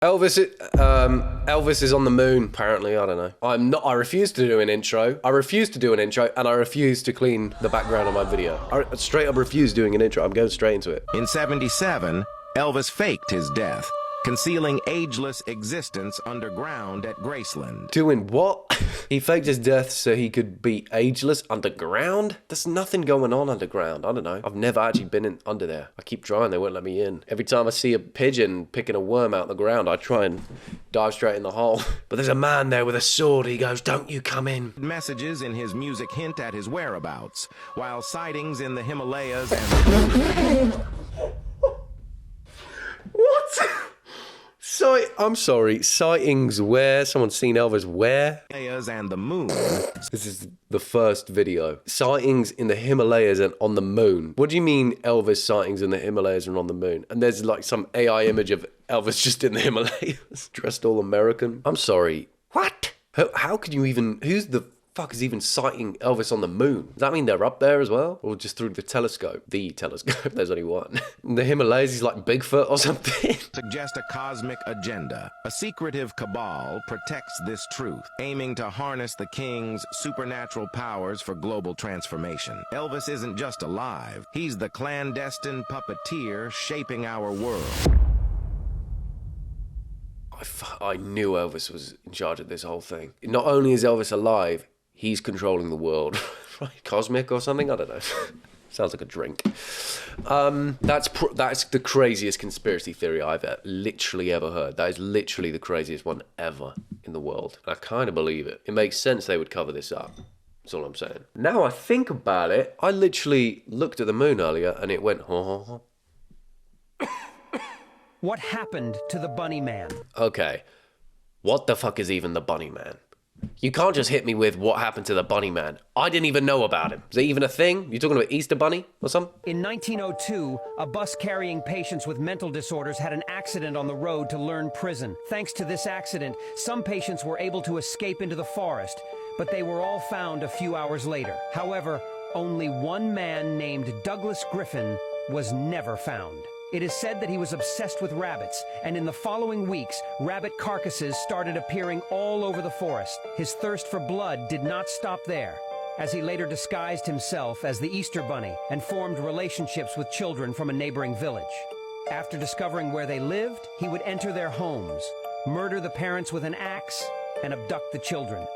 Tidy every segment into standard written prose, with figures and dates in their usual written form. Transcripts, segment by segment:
Elvis is on the moon, apparently, I don't know. I refuse to do an intro. I refuse to do an intro, and I refuse to clean the background of my video. I straight up refuse doing an intro. I'm going straight into it. In '77, Elvis faked his death, concealing ageless existence underground at Graceland. Doing what? He faked his death so he could be ageless underground? There's nothing going on underground. I don't know. I've never actually been under there. I keep trying, they won't let me in. Every time I see a pigeon picking a worm out of the ground, I try and dive straight in the hole. But there's a man there with a sword. He goes, "Don't you come in." Messages in his music hint at his whereabouts, while sightings in the Himalayas and... What? I'm sorry, sightings where? Someone's seen Elvis where? And the moon. This is the first video. Sightings in the Himalayas and on the moon. What do you mean Elvis sightings in the Himalayas and on the moon? And there's like some AI image of Elvis just in the Himalayas, dressed all American. I'm sorry. What? How could you even, who's the fuck is even sighting Elvis on the moon? Does that mean they're up there as well? Or just through the telescope? The telescope, there's only one. In the Himalayas, he's like Bigfoot or something. Suggest a cosmic agenda. A secretive cabal protects this truth, aiming to harness the king's supernatural powers for global transformation. Elvis isn't just alive. He's the clandestine puppeteer shaping our world. I knew Elvis was in charge of this whole thing. Not only is Elvis alive, he's controlling the world. Right? Cosmic or something? I don't know. Sounds like a drink. That's the craziest conspiracy theory I've literally ever heard. That is literally the craziest one ever in the world. I kind of believe it. It makes sense they would cover this up. That's all I'm saying. Now I think about it, I literally looked at the moon earlier and it went, ho. What happened to the Bunny Man? Okay, what the fuck is even the Bunny Man? You can't just hit me with what happened to the Bunny Man. I didn't even know about him. Is it even a thing? You talking about Easter Bunny or something? In 1902, a bus carrying patients with mental disorders had an accident on the road to Learn Prison. Thanks to this accident, some patients were able to escape into the forest, but they were all found a few hours later. However, only one man named Douglas Griffin was never found. It is said that he was obsessed with rabbits, and in the following weeks, rabbit carcasses started appearing all over the forest. His thirst for blood did not stop there, as he later disguised himself as the Easter Bunny and formed relationships with children from a neighboring village. After discovering where they lived, he would enter their homes, murder the parents with an axe, and abduct the children.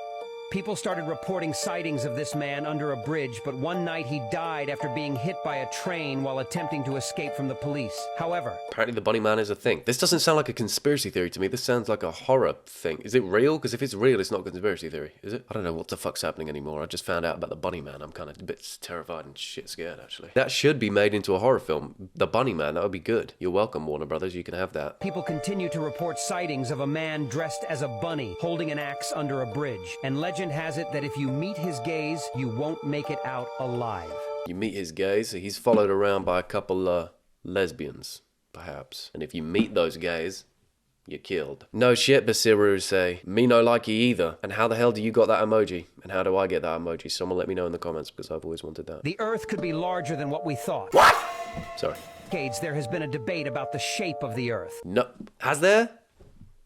People started reporting sightings of this man under a bridge, but one night he died after being hit by a train while attempting to escape from the police. However, apparently the Bunny Man is a thing. This doesn't sound like a conspiracy theory to me. This sounds like a horror thing. Is it real? Because if it's real, it's not a conspiracy theory, is it? I don't know what the fuck's happening anymore. I just found out about the Bunny Man. I'm kind of a bit terrified and shit scared, actually. That should be made into a horror film. The Bunny Man, that would be good. You're welcome, Warner Brothers. You can have that. People continue to report sightings of a man dressed as a bunny holding an axe under a bridge. And legend has it that if you meet his gaze, you won't make it out alive. You meet his gays, so he's followed around by a couple lesbians, perhaps. And if you meet those gays, you're killed. No shit, Basiru say. Me no like you either. And how the hell do you got that emoji? And how do I get that emoji? Someone let me know in the comments, because I've always wanted that. The Earth could be larger than what we thought. What? Sorry. Decades, there has been a debate about the shape of the Earth. No, has there?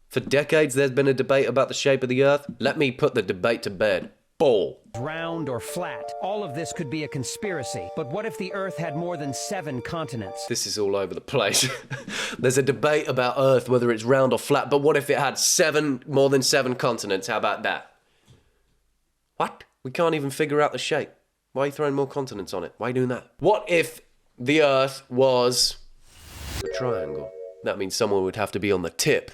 For decades, there's been a debate about the shape of the Earth. Let me put the debate to bed. Ball. Round or flat. All of this could be a conspiracy. But what if the Earth had more than 7 continents? This is all over the place. There's a debate about Earth, whether it's round or flat, but what if it had more than 7 continents? How about that? What? We can't even figure out the shape. Why are you throwing more continents on it? Why are you doing that? What if the Earth was a triangle? That means someone would have to be on the tip.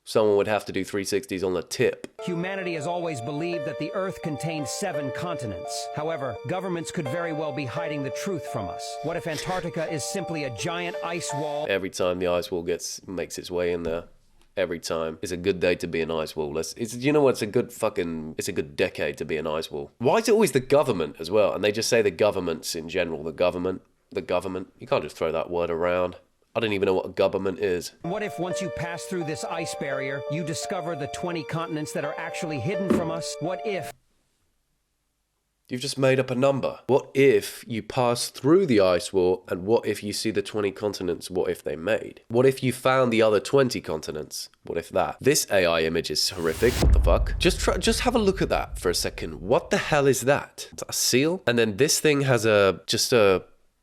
Someone would have to do 360s on the tip. Humanity has always believed that the Earth contains 7 continents. However, governments could very well be hiding the truth from us. What if Antarctica is simply a giant ice wall? Every time the ice wall makes its way in there, every time, it's a good day to be an ice wall. You know what? It's a good decade to be an ice wall. Why is it always the government as well? And they just say the governments in general, the government. You can't just throw that word around. I don't even know what a government is. What if once you pass through this ice barrier, you discover the 20 continents that are actually hidden from us? What if... You've just made up a number. What if you pass through the ice wall, and what if you see the 20 continents? What if they made? What if you found the other 20 continents? What if that? This AI image is horrific. What the fuck? Just have a look at that for a second. What the hell is that? Is that a seal? And then this thing has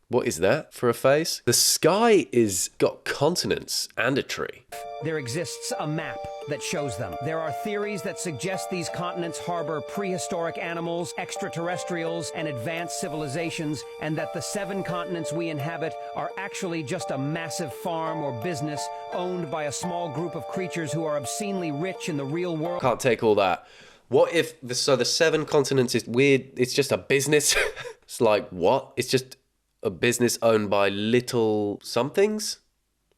what is that for a face? The sky is got continents and a tree. There exists a map that shows them. There are theories that suggest these continents harbor prehistoric animals, extraterrestrials, and advanced civilizations, and that the 7 continents we inhabit are actually just a massive farm or business owned by a small group of creatures who are obscenely rich in the real world. Can't take all that. What if the 7 continents is weird? It's just a business. It's like, what? It's just a business owned by little somethings?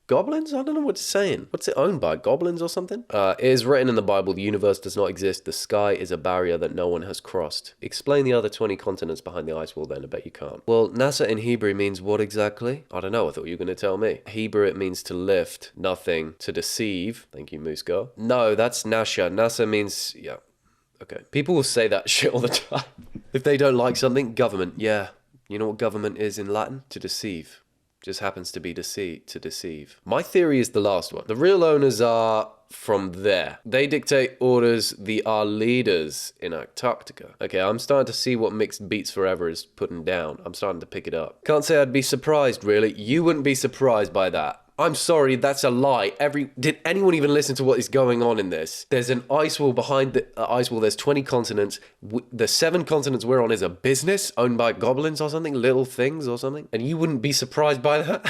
Goblins? I don't know what it's saying. What's it owned by? Goblins or something? It is written in the Bible, the universe does not exist. The sky is a barrier that no one has crossed. Explain the other 20 continents behind the ice wall then. I bet you can't. Well, NASA in Hebrew means what exactly? I don't know. I thought you were going to tell me. Hebrew, it means to lift, nothing, to deceive. Thank you, Moose Girl. No, that's Nasha. NASA means, yeah. Okay. People will say that shit all the time. If they don't like something, government, yeah. You know what government is in Latin? To deceive. Just happens to be to deceive. My theory is the last one. The real owners are from there. They dictate orders. They are leaders in Antarctica. Okay, I'm starting to see what Mixed Beats Forever is putting down. I'm starting to pick it up. Can't say I'd be surprised, really. You wouldn't be surprised by that. I'm sorry, that's a lie. Did anyone even listen to what is going on in this? There's an ice wall behind the ice wall. There's 20 continents. The 7 continents we're on is a business owned by goblins or something, little things or something. And you wouldn't be surprised by that?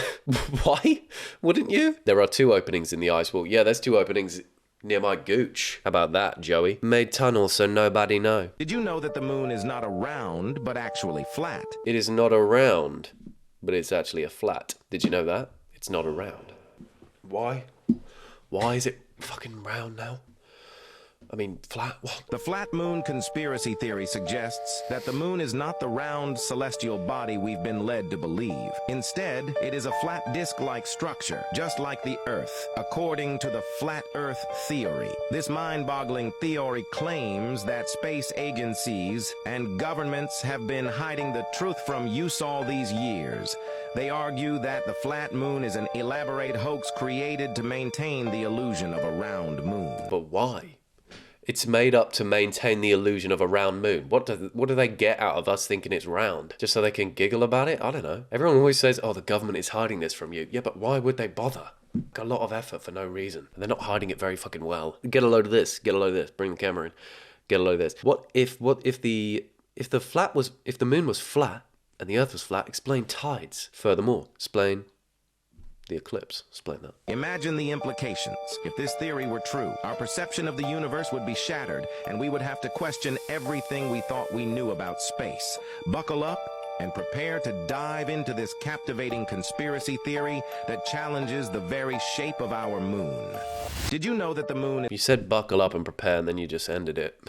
Why? Wouldn't you? There are 2 openings in the ice wall. Yeah, there's 2 openings near my gooch. How about that, Joey? Made tunnels so nobody know. Did you know that the moon is not a round, but actually flat? It is not a round, but it's actually a flat. Did you know that? It's not a round. Why? Why is it fucking round now? I mean, flat? What? The flat moon conspiracy theory suggests that the moon is not the round celestial body we've been led to believe. Instead, it is a flat disc-like structure, just like the Earth, according to the flat Earth theory. This mind-boggling theory claims that space agencies and governments have been hiding the truth from us all these years. They argue that the flat moon is an elaborate hoax created to maintain the illusion of a round moon. But why? It's made up to maintain the illusion of a round moon. What do they get out of us thinking it's round? Just so they can giggle about it? I don't know. Everyone always says, oh, the government is hiding this from you. Yeah, but why would they bother? Got a lot of effort for no reason. And they're not hiding it very fucking well. Get a load of this. Get a load of this. Bring the camera in. Get a load of this. What if the moon was flat and the Earth was flat? Explain tides. Furthermore, explain the eclipse. Explain that. Imagine the implications. If this theory were true, our perception of the universe would be shattered, and we would have to question everything we thought we knew about space. Buckle up and prepare to dive into this captivating conspiracy theory that challenges the very shape of our moon. Did you know that the moon... You said buckle up and prepare, and then you just ended it.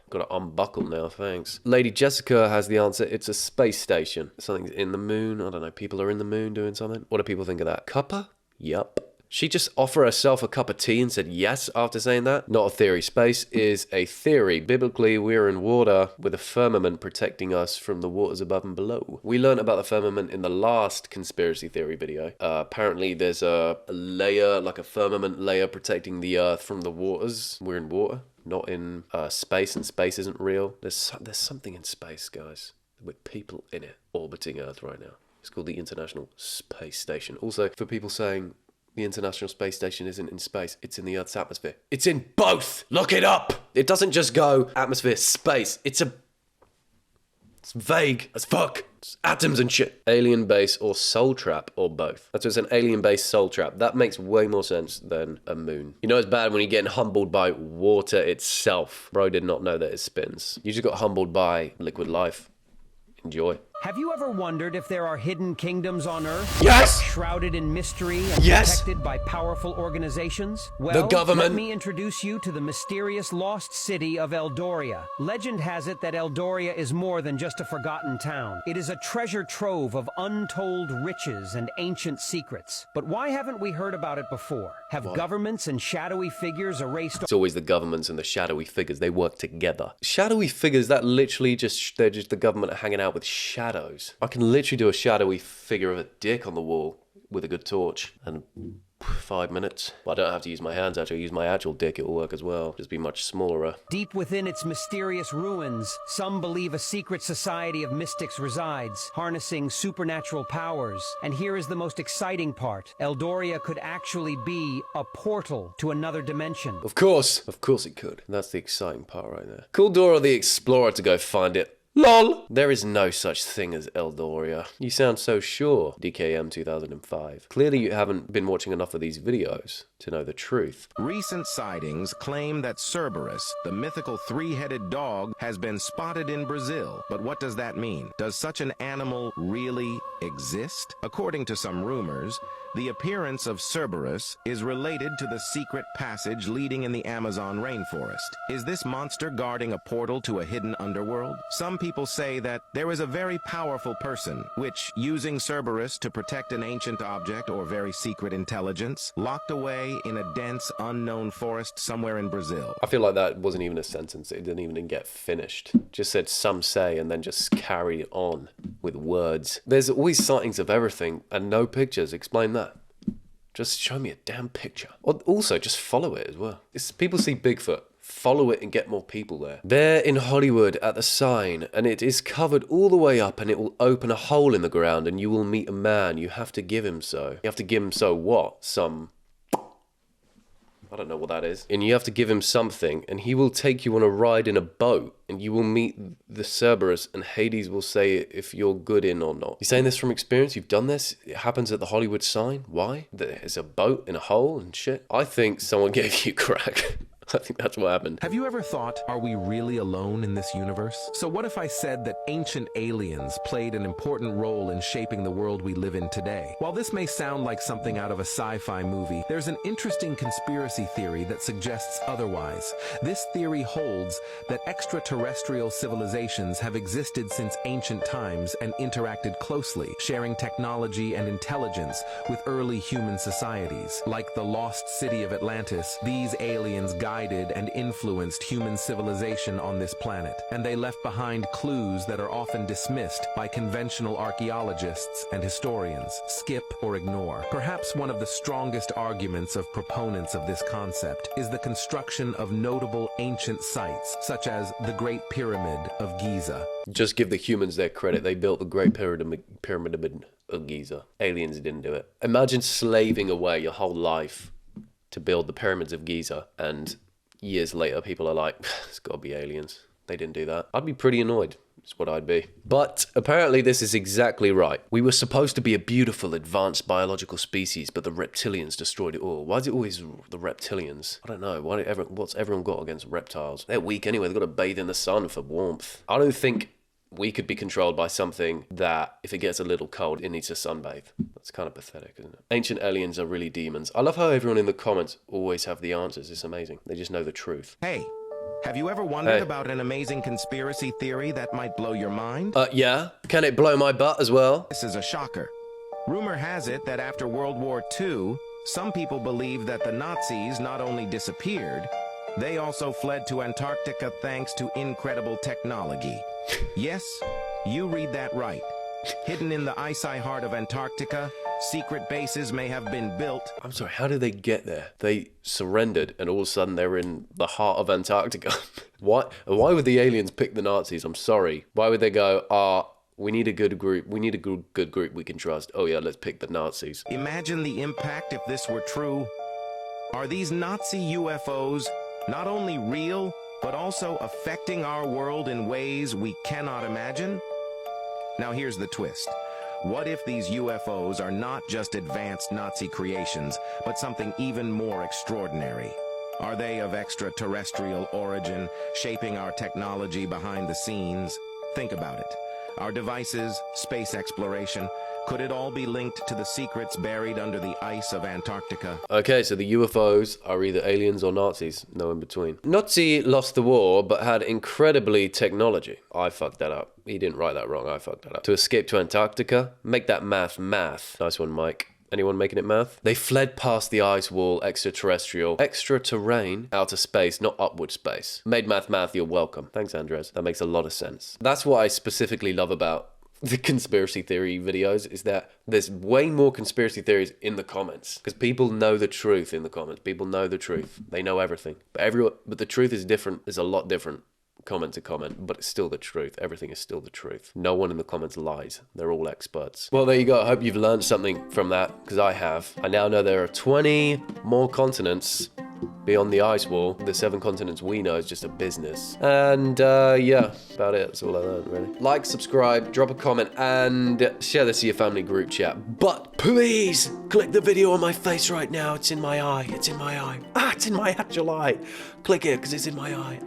Got to unbuckle now, thanks. Lady Jessica has the answer. It's a space station. Something's in the moon. I don't know. People are in the moon doing something. What do people think of that? Cuppa? Yup. She just offered herself a cup of tea and said yes after saying that? Not a theory. Space is a theory. Biblically, we're in water with a firmament protecting us from the waters above and below. We learned about the firmament in the last conspiracy theory video. Apparently, there's a layer, like a firmament layer protecting the Earth from the waters. We're in water, not in space, and space isn't real. There's something in space, guys, with people in it orbiting Earth right now. It's called the International Space Station. Also, for people saying the International Space Station isn't in space, it's in the Earth's atmosphere. It's in both! Look it up! It doesn't just go atmosphere, space. It's vague as fuck. It's atoms and shit. Alien base or soul trap or both. That's what it's an alien base soul trap. That makes way more sense than a moon. You know it's bad when you're getting humbled by water itself. Bro did not know that it spins. You just got humbled by liquid life. Enjoy. Have you ever wondered if there are hidden kingdoms on Earth? Yes! Shrouded in mystery and Yes! protected by powerful organizations? Well, The government. let me introduce you to the mysterious lost city of Eldoria. Legend has it that Eldoria is more than just a forgotten town. It is a treasure trove of untold riches and ancient secrets. But why haven't we heard about it before? Have governments and shadowy figures erased... It's always the governments and the shadowy figures. They work together. Shadowy figures, that literally just... They're just the government hanging out with shadows. I can literally do a shadowy figure of a dick on the wall with a good torch and 5 minutes. Well, I don't have to use my hands, actually. I use my actual dick, it'll work as well. Just be much smaller. Deep within its mysterious ruins, some believe a secret society of mystics resides, harnessing supernatural powers. And here is the most exciting part. Eldoria could actually be a portal to another dimension. Of course it could. That's the exciting part right there. Call Dora the Explorer to go find it. LOL! There is no such thing as Eldoria. You sound so sure, DKM 2005. Clearly you haven't been watching enough of these videos to know the truth. Recent sightings claim that Cerberus, the mythical three-headed dog, has been spotted in Brazil. But what does that mean? Does such an animal really exist? According to some rumors, the appearance of Cerberus is related to the secret passage leading in the Amazon rainforest. Is this monster guarding a portal to a hidden underworld? Some people say that there is a very powerful person, which, using Cerberus to protect an ancient object or very secret intelligence, locked away in a dense, unknown forest somewhere in Brazil. I feel like that wasn't even a sentence. It didn't even get finished. Just said some say and then just carried on with words. There's always sightings of everything and no pictures. Explain that. Just show me a damn picture. Also, just follow it as well. People see Bigfoot. Follow it and get more people there. There in Hollywood at the sign, and it is covered all the way up, and it will open a hole in the ground and you will meet a man. You have to give him so. You have to give him so what? I don't know what that is. And you have to give him something, and he will take you on a ride in a boat, and you will meet the Cerberus, and Hades will say if you're good in or not. You're saying this from experience? You've done this? It happens at the Hollywood sign? Why? There's a boat in a hole and shit? I think someone gave you crack. I think that's what happened. Have you ever thought, are we really alone in this universe? So what if I said that ancient aliens played an important role in shaping the world we live in today? While this may sound like something out of a sci-fi movie, there's an interesting conspiracy theory that suggests otherwise. This theory holds that extraterrestrial civilizations have existed since ancient times and interacted closely, sharing technology and intelligence with early human societies. Like the lost city of Atlantis, these aliens guided and influenced human civilization on this planet, and they left behind clues that are often dismissed by conventional archaeologists and historians. Skip or ignore. Perhaps one of the strongest arguments of proponents of this concept is the construction of notable ancient sites, such as the Great Pyramid of Giza. Just give the humans their credit. They built the Great Pyramid of Giza. Aliens didn't do it. Imagine slaving away your whole life to build the pyramids of Giza, and years later people are like, it's got to be aliens. They didn't do that. I'd be pretty annoyed. It's what I'd be. But apparently this is exactly right. We were supposed to be a beautiful, advanced biological species, but the reptilians destroyed it all. Why is it always the reptilians? I don't know. What's everyone got against reptiles? They're weak anyway. They've got to bathe in the sun for warmth. I don't think we could be controlled by something that, if it gets a little cold, it needs to sunbathe. That's kind of pathetic, isn't it? Ancient aliens are really demons. I love how everyone in the comments always have the answers. It's amazing. They just know the truth. Hey, have you ever wondered about an amazing conspiracy theory that might blow your mind? Yeah. Can it blow my butt as well? This is a shocker. Rumor has it that after World War II, some people believe that the Nazis not only disappeared, they also fled to Antarctica thanks to incredible technology. Yes, you read that right. Hidden in the icy heart of Antarctica, secret bases may have been built. I'm sorry, how did they get there? They surrendered and all of a sudden they're in the heart of Antarctica. Why would the aliens pick the Nazis? I'm sorry. Why would they go, we need a good group. We need a good group we can trust. Oh yeah, let's pick the Nazis. Imagine the impact if this were true. Are these Nazi UFOs not only real, but also affecting our world in ways we cannot imagine? Now here's the twist. What if these UFOs are not just advanced Nazi creations, but something even more extraordinary? Are they of extraterrestrial origin, shaping our technology behind the scenes? Think about it. Our devices, space exploration, could it all be linked to the secrets buried under the ice of Antarctica? Okay, so the UFOs are either aliens or Nazis, no in between. Nazi lost the war, but had incredibly technology. I fucked that up. He didn't write that wrong, I fucked that up. To escape to Antarctica, make that math. Nice one, Mike. Anyone making it math? They fled past the ice wall, extraterrain, outer space, not upward space. Made math, you're welcome. Thanks, Andres. That makes a lot of sense. That's what I specifically love about the conspiracy theory videos, is that there's way more conspiracy theories in the comments, because people know the truth in the comments. People know the truth. They know everything. But the truth is different. It's a lot different comment to comment, but it's still the truth. Everything is still the truth. No one in the comments lies. They're all experts. Well, there you go. I hope you've learned something from that, because I have. I now know there are 20 more continents beyond the ice wall. The 7 continents we know is just a business. And yeah, about it. That's all I learned, really. Like, subscribe, drop a comment, and share this to your family group chat. But please click the video on my face right now. It's in my eye. It's in my eye. It's in my actual eye. Click it, because it's in my eye.